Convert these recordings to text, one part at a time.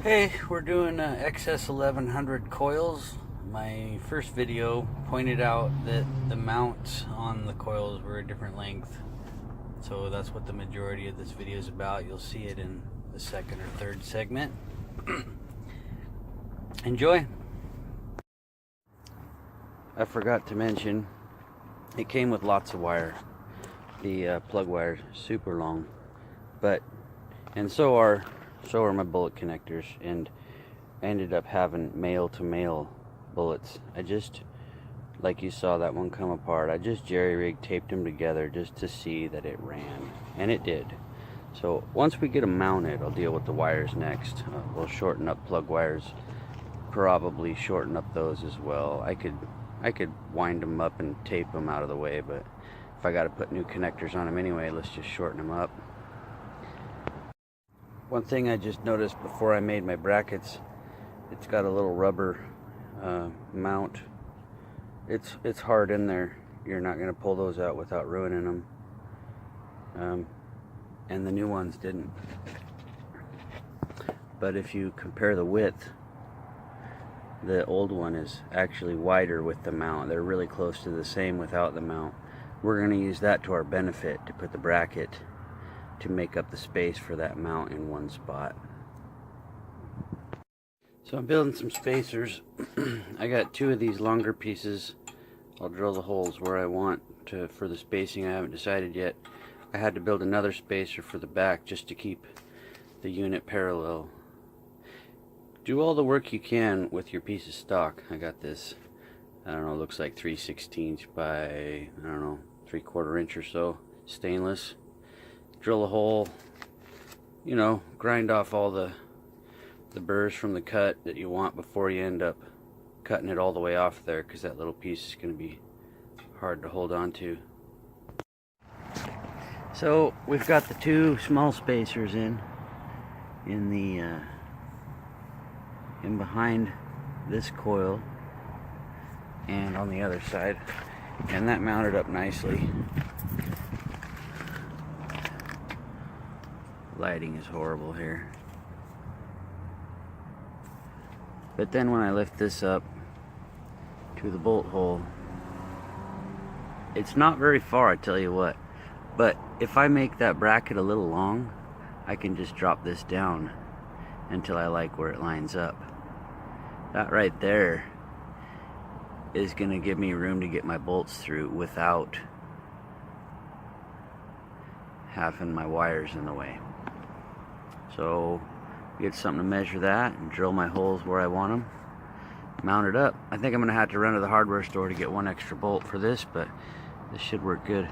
Hey, we're doing XS1100 coils. My first video pointed out that the mounts on the coils were a different length. So that's what the majority of this video is about. You'll see it in the second or third segment. Enjoy! I forgot to mention, it came with lots of wire. The plug wire is super long. And so are my bullet connectors, and I ended up having male-to-male bullets. I just, like you saw that one come apart, I just jerry-rigged, taped them together just to see that it ran, and it did. So once we get them mounted, I'll deal with the wires next. We'll shorten up plug wires, probably shorten up those as well. I could wind them up and tape them out of the way, but if I got to put new connectors on them anyway, let's just shorten them up. One thing I just noticed before I made my brackets, it's got a little rubber mount. It's hard in there. You're not going to pull those out without ruining them. And the new ones didn't. But if you compare the width, the old one is actually wider with the mount. They're really close to the same without the mount. We're going to use that to our benefit to put the bracket to make up the space for that mount in one spot. So I'm building some spacers. I got two of these longer pieces. I'll drill the holes where I want to for the spacing. I haven't decided yet. I had to build another spacer for the back just to keep the unit parallel. Do all the work you can with your piece of stock. I got this, I don't know, looks like 3/16 by, I don't know, 3/4 inch or so, stainless. Drill a hole, you know, grind off all the burrs from the cut that you want before you end up cutting it all the way off there, because that little piece is going to be hard to hold on to. So we've got the two small spacers in behind this coil and on the other side, and that mounted up nicely. Lighting is horrible here. But then when I lift this up to the bolt hole, it's not very far, I tell you what. But if I make that bracket a little long, I can just drop this down until I like where it lines up. That right there is going to give me room to get my bolts through without having my wires in the way. So get something to measure that and drill my holes where I want them, mount it up. I think I'm gonna have to run to the hardware store to get one extra bolt for this, but this should work good.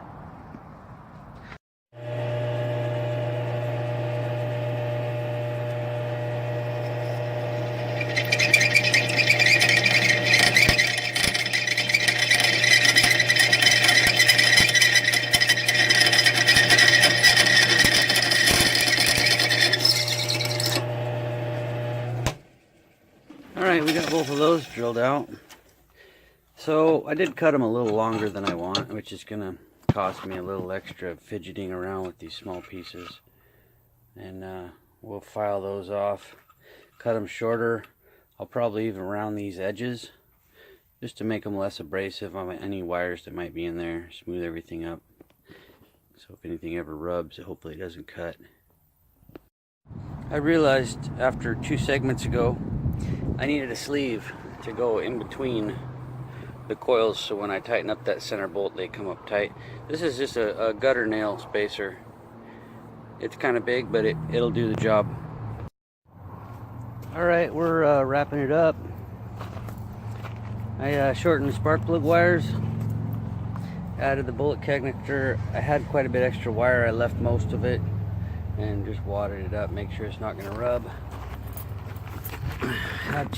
Alright, we got both of those drilled out. So I did cut them a little longer than I want, which is going to cost me a little extra fidgeting around with these small pieces. And we'll file those off, cut them shorter. I'll probably even round these edges just to make them less abrasive on any wires that might be in there, smooth everything up. So if anything ever rubs, hopefully it doesn't cut. I realized after 2 segments ago I needed a sleeve to go in between the coils, so when I tighten up that center bolt they come up tight. This is just a gutter nail spacer. It's kind of big, but it'll do the job. Alright, we're wrapping it up. I shortened the spark plug wires, added the bullet connector. I had quite a bit extra wire. I left most of it and just wadded it up, make sure it's not going to rub. Had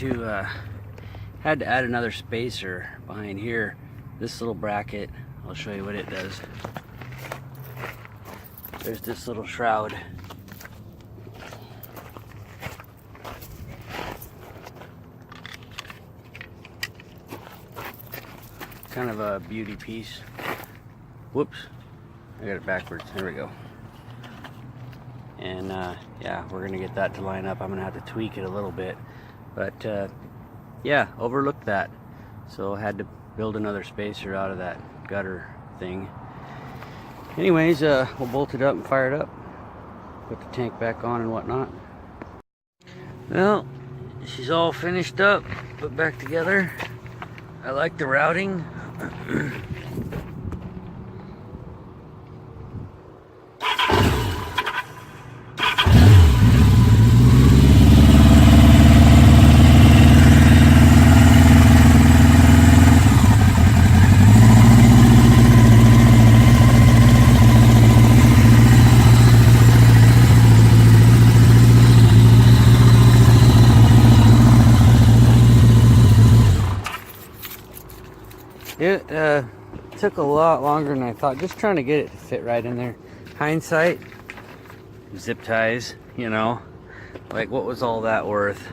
to add another spacer behind here. This little bracket, I'll show you what it does. There's this little shroud. Kind of a beauty piece. Whoops, I got it backwards. There we go. And yeah, we're gonna get that to line up. I'm gonna have to tweak it a little bit, but yeah, overlooked that. So I had to build another spacer out of that gutter thing. Anyways, we'll bolt it up and fire it up. Put the tank back on and whatnot. Well, she's all finished up, put back together. I like the routing. It took a lot longer than I thought, just trying to get it to fit right in there. Hindsight, zip ties, you know, like what was all that worth?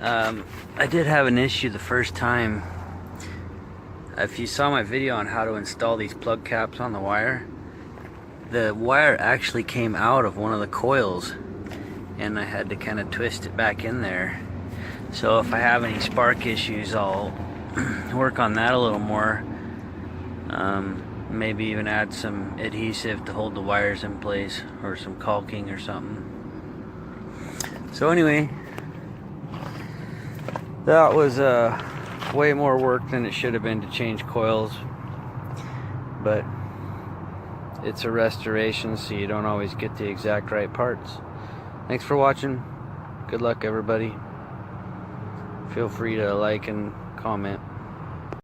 I did have an issue the first time. If you saw my video on how to install these plug caps on the wire actually came out of one of the coils, and I had to kind of twist it back in there. So if I have any spark issues, I'll work on that a little more. Maybe even add some adhesive to hold the wires in place, or some caulking or something. So anyway, that was way more work than it should have been to change coils, but it's a restoration, so you don't always get the exact right parts. Thanks for watching. Good luck, everybody. Feel free to like and comment.